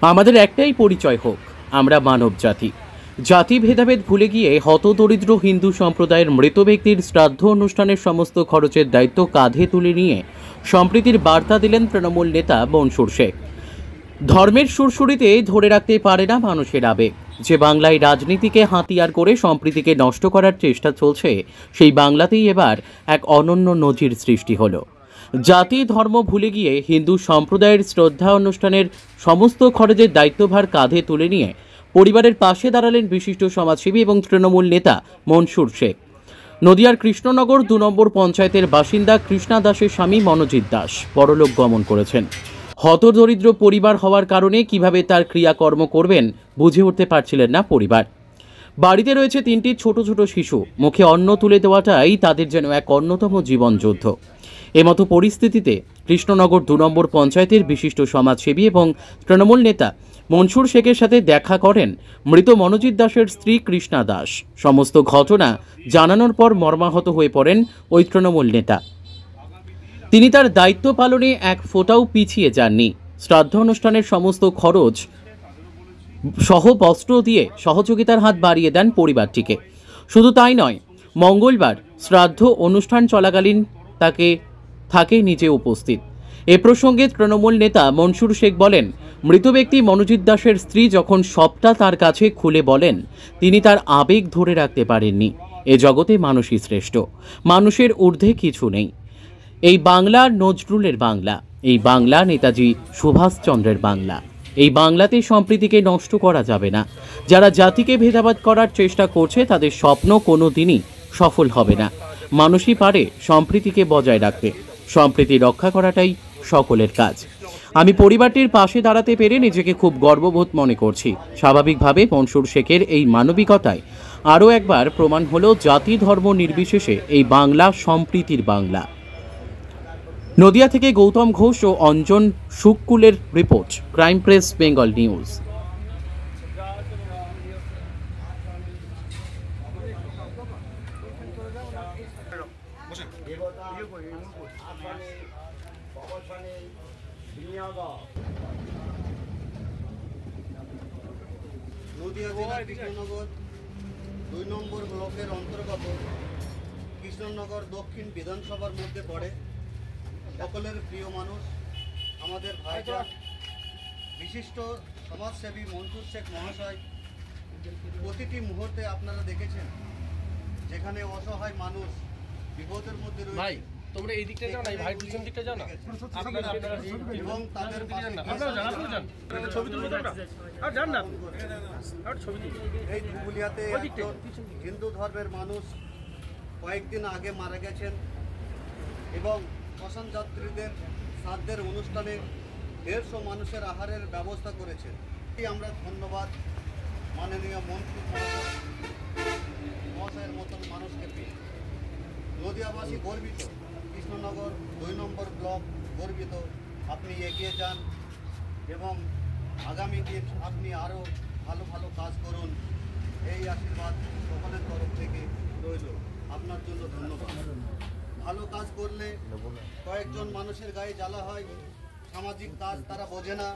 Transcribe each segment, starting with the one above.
আমাদের একটাই পরিচয় হোক, আমরা মানব জাতি। জাতি ভেদাভেদ ভুলে গিয়ে হতদরিদ্র হিন্দু সম্প্রদায়ের মৃত ব্যক্তির শ্রাদ্ধ অনুষ্ঠানের সমস্ত খরচের দায়িত্ব কাঁধে তুলে নিয়ে সম্প্রীতির বার্তা দিলেন তৃণমূল নেতা মনসুর শেখ। ধর্মের সুরসুরিতে ধরে রাখতে পারে না মানুষের আবেগ। যে বাংলায় রাজনীতিকে হাতিয়ার করে সম্প্রীতিকে নষ্ট করার চেষ্টা চলছে, সেই বাংলাতেই এবার এক অনন্য নজির সৃষ্টি হলো। জাতি ধর্ম ভুলে গিয়ে হিন্দু সম্প্রদায়ের শ্রদ্ধা অনুষ্ঠানের সমস্ত খরচের দায়িত্বভার কাঁধে তুলে নিয়ে পরিবারের পাশে দাঁড়ালেন বিশিষ্ট সমাজসেবী এবং তৃণমূল নেতা মনসুর শেখ। নদিয়ার কৃষ্ণনগর ২ নম্বর পঞ্চায়েতের বাসিন্দা কৃষ্ণা দাসের স্বামী মনোজিৎ দাস পরলোক গমন করেছেন। হতদরিদ্র পরিবার হওয়ার কারণে কিভাবে তার ক্রিয়াকর্ম করবেন বুঝে উঠতে পারছিলেন না পরিবার। বাড়িতে রয়েছে ৩টি ছোট ছোট শিশু, মুখে অন্ন তুলে দেওয়াটাই তাদের যেন এক অন্যতম জীবনযুদ্ধ। এমতো পরিস্থিতিতে কৃষ্ণনগর ২ নম্বর পঞ্চায়েতের বিশিষ্ট সমাজসেবী এবং তৃণমূল নেতা মনসুর শেখের সাথে দেখা করেন মৃত মনোজিৎ দাসের স্ত্রী কৃষ্ণা দাস। সমস্ত ঘটনা জানানোর পর মর্মাহত হয়ে পড়েন ওই তৃণমূল নেতা। তিনি তার দায়িত্ব পালনে এক ফোঁটাও পিছিয়ে যাননি। শ্রাদ্ধ অনুষ্ঠানের সমস্ত খরচ সহ বস্ত্র দিয়ে সহযোগিতার হাত বাড়িয়ে দেন পরিবারটিকে। শুধু তাই নয়, মঙ্গলবার শ্রাদ্ধ অনুষ্ঠান চলাকালীন থাকে নিজে উপস্থিত। এ প্রসঙ্গে তৃণমূল নেতা মনসুর শেখ বলেন, মৃত ব্যক্তি মনোজিৎ দাসের স্ত্রী যখন সবটা তার কাছে খুলে বলেন, তিনি তার আবেগ ধরে রাখতে পারেননি। এ জগতে মানুষই শ্রেষ্ঠ, মানুষের ঊর্ধ্বে কিছু নেই। এই বাংলা নজরুলের বাংলা, এই বাংলা নেতাজি সুভাষচন্দ্রের বাংলা। এই বাংলাতে সম্প্রীতিকে নষ্ট করা যাবে না। যারা জাতিকে ভেদাভেদ করার চেষ্টা করছে তাদের স্বপ্ন কোনো দিনই সফল হবে না। মানুষই পারে সম্প্রীতিকে বজায় রাখতে। সম্প্রীতি রক্ষা করাটাই সকলের কাজ। আমি পরিবারটির পাশে দাঁড়াতে পেরে নিজেকে খুব গর্ববোধ মনে করছি। স্বাভাবিকভাবে মনসুর শেখের এই মানবিকতায় আরও একবার প্রমাণ হলো জাতি ধর্ম নির্বিশেষে এই বাংলা সম্প্রীতির বাংলা। নদিয়া থেকে গৌতম ঘোষ ও অঞ্জন শুক্কুলের report, crime press Bengal news. Nadia জেলার কৃষ্ণনগর ২ নম্বর ব্লকের অন্তর্গত কৃষ্ণনগর দক্ষিণ বিধানসভার মধ্যে পড়ে সকলের প্রিয় মানুষ আমাদের ভাইজান বিশিষ্ট সমাজসেবী মনসুর শেখ মহাশয়। প্রতিটি মুহূর্তে আপনারা দেখেছেন যেখানে অসহায় মানুষ বিপদের মধ্যে রয়েছে, তোমরা এই দিকটা জানো, এই ভাই পিছন দিকটা জানো, এবং তাদের এই ধুবুলিয়াতে হিন্দু ধর্মের মানুষ কয়েকদিন আগে মারা গেছেন এবং শ্মশান যাত্রীদের শ্রাদ্ধের অনুষ্ঠানে ১৫০ মানুষের আহারের ব্যবস্থা করেছেন। আমরা ধন্যবাদ মাননীয় মন্ত্রী মহাশয়ের মতন মানুষকে পেয়ে নদিয়াবাসী গর্বিত, কৃষ্ণনগর ২ নম্বর ব্লক গর্বিত। আপনি এগিয়ে যান এবং আগামী দিন আপনি আরও ভালো ভালো কাজ করুন, এই আশীর্বাদ সকলের তরফ থেকে রইল। আপনার জন্য ধন্যবাদ। ভালো কাজ করলে কয়েকজন মানুষের গায়ে জ্বালা হয়, সামাজিক কাজ তারা বোঝে না,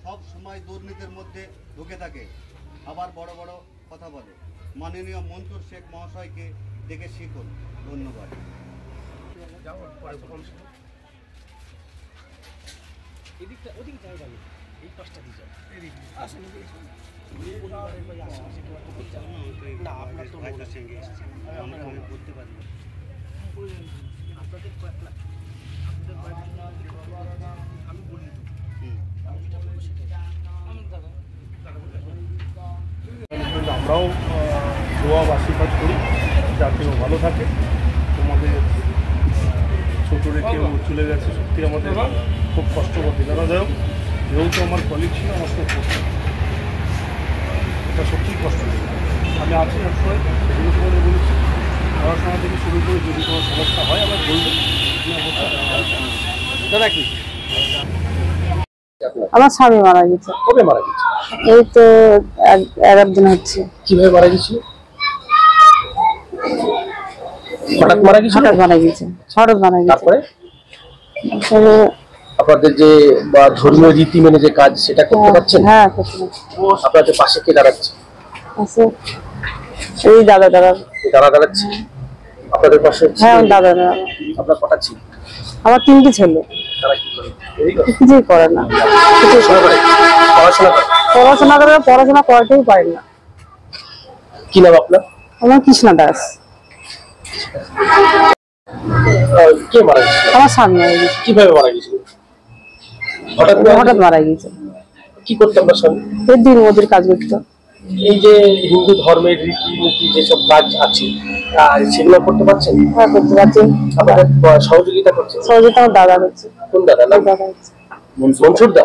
সব সময় দুর্নীতির মধ্যে ঢুকে থাকে, আবার বড় বড় কথা বলে। মাননীয় মনসুর শেখ মহাশয়কে দেখে শিখুন। ধন্যবাদ। আমরাও দোয়া বা আশীর্বাদ করি যাতে ভালো থাকে। তোমাদের ছোট রেখে চলে গেছে, সত্যি আমাদের খুব কষ্ট করতে জানা যায়। যেহেতু আমার কলিগ ছিল, আমার খুব কষ্ট, এটা সত্যিই কষ্ট। আমি আছি সবসময়, সেগুলো তোমাদের বলেছি পড়াশোনা থেকে শুরু করে যদি কোনো সমস্যা হয় আমার বলবেন। দাদা কি আমার স্বামী মারা গেছে। কবে মারা গেছে? এই তো ১ দিন হচ্ছে। কিভাবে মারা গেছিল? হঠাৎ মারা গেছে। হঠাৎ মারা গেছে। তারপরে আপনাদের যে বা ধর্মীয় রীতি মেনে যে কাজ সেটা করতে পারছেন? হ্যাঁ করতে পারছি। আপনাদের পাশে কে দাঁড়াচ্ছে? আছে এই দাদা দাদা। দাঁড়া দাঁড়াচ্ছে আপনাদের পাশে? হ্যাঁ দাদা দাদা। আপনার কটা ছিল? আমার 3টি ছেলে। তারা কি করে? এই করে? কিছুই করে না। পড়াশোনা করে? পড়াশোনা করে? পড়াশোনা করে, পড়াশোনা করতেই পারে না। কি নাম আপনার? আমার কৃষ্ণা দাস। কে মারা গেছিল? আমার স্বামী মারা গেছে। কিভাবে মারা গেছিল? হঠাৎ মারা গেছে। কি করতে আপনার স্বামী? এই দিন মজুর কাজ করতো। এই যে হিন্দু ধর্মের রীতিনীতি যেসব কাজ আছে সেগুলো করতে পারছেন? হ্যাঁ করতে পারছি। আপনাদের সহযোগিতা করছেন? সহযোগিতা আমার দাদা করছে। কোন দাদা? নাম? দাদা হচ্ছে মনসুর দা।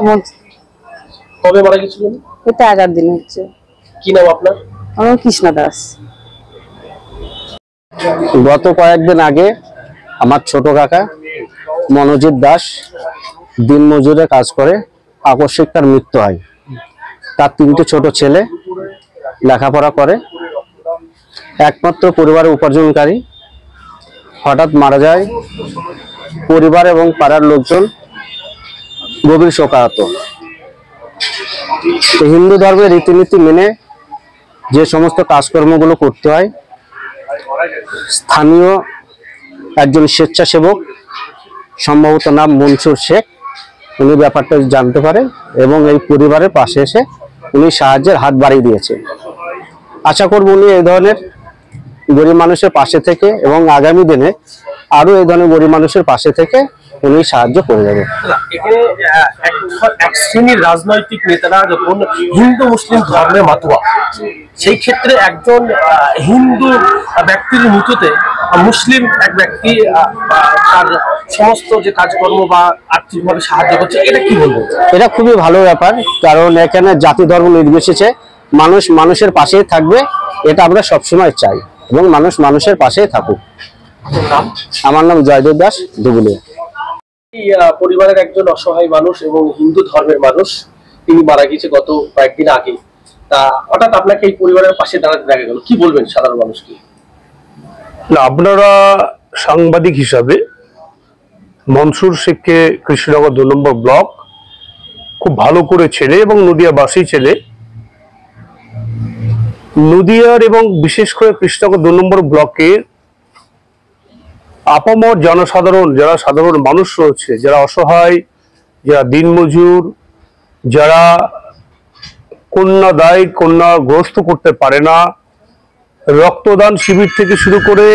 কবে মারা গেছিল? এটা 11 দিন হচ্ছে। কি নাম আপনার? আমার কৃষ্ণা দাস। গত কয়েকদিন আগে আমার ছোট কাকা মনোজিৎ দাস দিনমজুরে কাজ করে, আকস্মিক তার মৃত্যু হয়। তার 3টি ছোট ছেলে লেখাপড়া করে, একমাত্র পরিবারের উপার্জনকারী হঠাৎ মারা যায়। পরিবার এবং পাড়ার লোকজন গভীর শোকাহত। হিন্দু ধর্মের রীতিনীতি মেনে যে সমস্ত কাজকর্মগুলো করতে হয়, স্থানীয় একজন স্বেচ্ছাসেবক, সম্ভবত নাম মনসুর শেখ, উনি ব্যাপারটা জানতে পারে এবং এই পরিবারের পাশে এসে উনি সাহায্যের হাত বাড়িয়ে দিয়েছে। আশা করব উনি এই ধরনের গরিব মানুষের পাশে থেকে এবং আগামী দিনে আরো এই ধরনের গরিব মানুষের পাশে থেকে উনি সাহায্য করে যাবে। এখানে এক শ্রেণীর রাজনৈতিক নেতারা যখন হিন্দু মুসলিম ধর্মে মাতুয়া, সেই ক্ষেত্রে একজন হিন্দু ব্যক্তির মৃত্যুতে মুসলিম এক ব্যক্তি তার সমস্ত যে কাজকর্ম বা আর্থিকভাবে সাহায্য করছে, এটা কি বলবো? এটা খুবই ভালো ব্যাপার, কারণ এখানে জাতি ধর্ম নির্বিশেষে মানুষ মানুষের পাশেই থাকবে, এটা আমরা সবসময় চাই এবং মানুষ মানুষের পাশেই থাকুক। আমার নাম জয়দেব দাস, দুবুলিয়া। পরিবারের একজন অসহায় মানুষ এবং হিন্দু ধর্মের মানুষ, তিনি মারা গিয়েছে গত কয়েকদিন আগে। তা হঠাৎ আপনাকে এই পরিবারের পাশে দাঁড়াতে দেখা গেল, কি বলবেন সাধারণ মানুষকে? না, আপনারা সাংবাদিক হিসাবে মনসুর শেখকে কৃষ্ণনগর 2 নম্বর ব্লক খুব ভালো করে ছেলে এবং নদিয়াবাসী ছেলে, নদিয়ার এবং বিশেষ করে কৃষ্ণনগর 2 নম্বর ব্লকের আপামর জনসাধারণ, যারা সাধারণ মানুষ রয়েছে, যারা অসহায়, যারা দিনমজুর, যারা কন্যা গ্রস্ত করতে পারে না, রক্তদান শিবির থেকে শুরু করে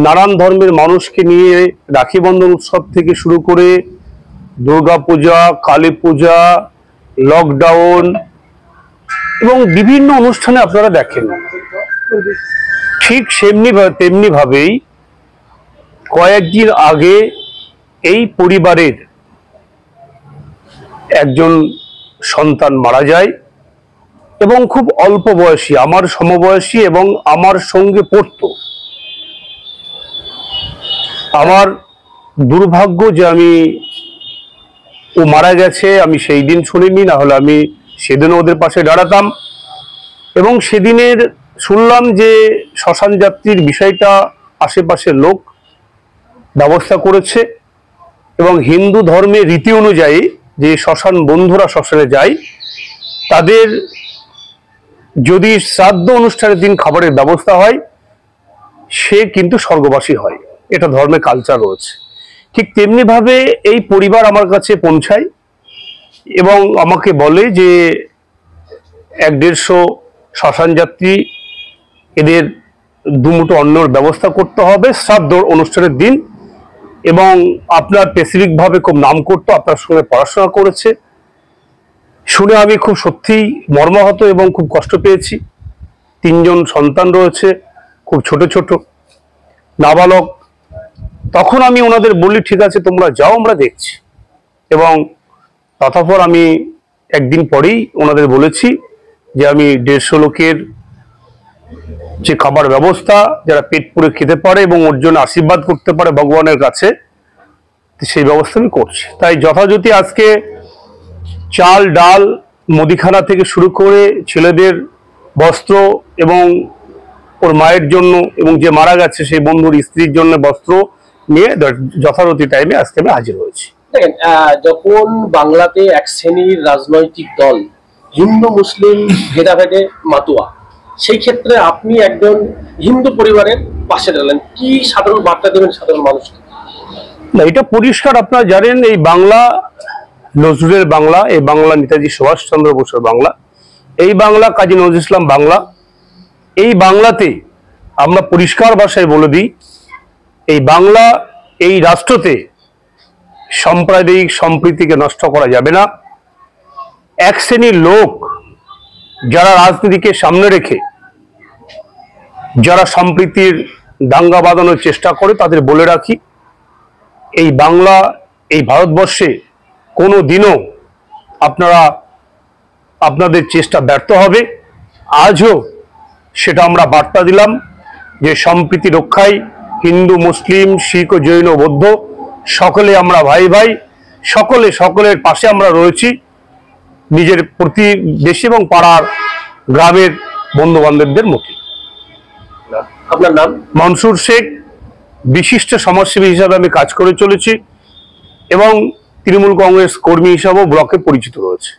নানান ধর্মের মানুষকে নিয়ে রাখি বন্ধন উৎসব থেকে শুরু করে দুর্গাপূজা, কালী পূজা, লকডাউন এবং বিভিন্ন অনুষ্ঠানে আপনারা দেখেন, ঠিক তেমনি ভাবেই কয়েকদিন আগে এই পরিবারের একজন সন্তান মারা যায় এবং খুব অল্প বয়সী, আমার সমবয়সী এবং আমার সঙ্গে পড়তো। আমার দুর্ভাগ্য যে ও মারা গেছে আমি সেই দিন শুনিনি, না হলে আমি সেদিনও ওদের পাশে দাঁড়াতাম। এবং সেদিনের শুনলাম যে শ্মশান যাত্রীর বিষয়টা আশেপাশের লোক ব্যবস্থা করেছে এবং হিন্দু ধর্মের রীতি অনুযায়ী যে শ্মশান বন্ধুরা শ্মশানে যায়, তাদের যদি শ্রাদ্ধ অনুষ্ঠানের দিন খাবারের ব্যবস্থা হয়, সে কিন্তু স্বর্গবাসী হয়, এটা ধর্মে কালচার রয়েছে। ঠিক তেমনি ভাবে এই পরিবার আমার কাছে পৌঁছায় এবং আমাকে বলে যে 150 শ্মশান যাত্রী, এদের দুমুঠো অন্নর ব্যবস্থা করতে হবে শ্রাদ্ধ অনুষ্ঠানের দিন, এবং আপনার স্পেসিফিক ভাবে খুব নাম করতো, আপনার সঙ্গে পড়াশোনা করেছে। শুনে আমি খুব সত্যিই মর্মাহত এবং খুব কষ্ট পেয়েছি। 3 জন সন্তান রয়েছে, খুব ছোট ছোট নাবালক। তখন আমি ওনাদের বলি, ঠিক আছে তোমরা যাও, আমরা দেখছি। এবং ততপর আমি একদিন পরেই ওনাদের বলেছি যে আমি 150 লোকের যে খাবার ব্যবস্থা, যারা পেট পুরে খেতে পারে এবং ওর জন্য আশীর্বাদ করতে পারে ভগবানের কাছে, সেই ব্যবস্থা আমি করছি। তাই যথাযথি আজকে চাল, ডাল, মুদিখানা থেকে শুরু করে ছেলেদের বস্ত্র এবং ওর মায়ের জন্য এবং যে মারা গেছে সেই বন্ধুর স্ত্রীর জন্য বস্ত্র নিয়ে যথারীতি টাইমে আজকে আমি হাজির হয়েছি। দেখেন, যখন বাংলাতে এক শ্রেণীর রাজনৈতিক দল হিন্দু মুসলিম ভেদাভেদে মাতুয়া, সেই ক্ষেত্রে আপনি একজন হিন্দু পরিবারের পাশে দাঁড়ালেন, কি সাধারণ বার্তা দেবেন সাধারণ মানুষকে? না, এটা পরিষ্কার, আপনারা জানেন এই বাংলা নজরুলের বাংলা, এই বাংলা নেতাজি সুভাষচন্দ্র বসুর বাংলা, এই বাংলা কাজী নজরুল ইসলাম বাংলা। এই বাংলাতে আমরা পরিষ্কার ভাষায় বলে দিই, এই বাংলা এই রাষ্ট্রতে সাম্প্রদায়িক সম্প্রীতিকে নষ্ট করা যাবে না। এক শ্রেণীর লোক যারা রাজনীতিকে সামনে রেখে যারা সম্প্রীতির দাঙ্গা বাঁধানোর চেষ্টা করে, তাদের বলে রাখি, এই বাংলা এই ভারতবর্ষে কোনো দিনও আপনাদের চেষ্টা ব্যর্থ হবে। আজও সেটা আমরা বার্তা দিলাম যে সম্প্রীতি রক্ষায় হিন্দু মুসলিম শিখ ও জৈন বৌদ্ধ সকলে আমরা ভাই ভাই, সকলের পাশে আমরা রয়েছি, নিজের প্রতিবেশী এবং পাড়ার গ্রামের বন্ধু বান্ধবদের মতো। আপনার নাম? মনসুর শেখ। বিশিষ্ট সমাজসেবী হিসাবে আমি কাজ করে চলেছি এবং তৃণমূল কংগ্রেস কর্মী হিসাবেও ব্লকে পরিচিত রয়েছে।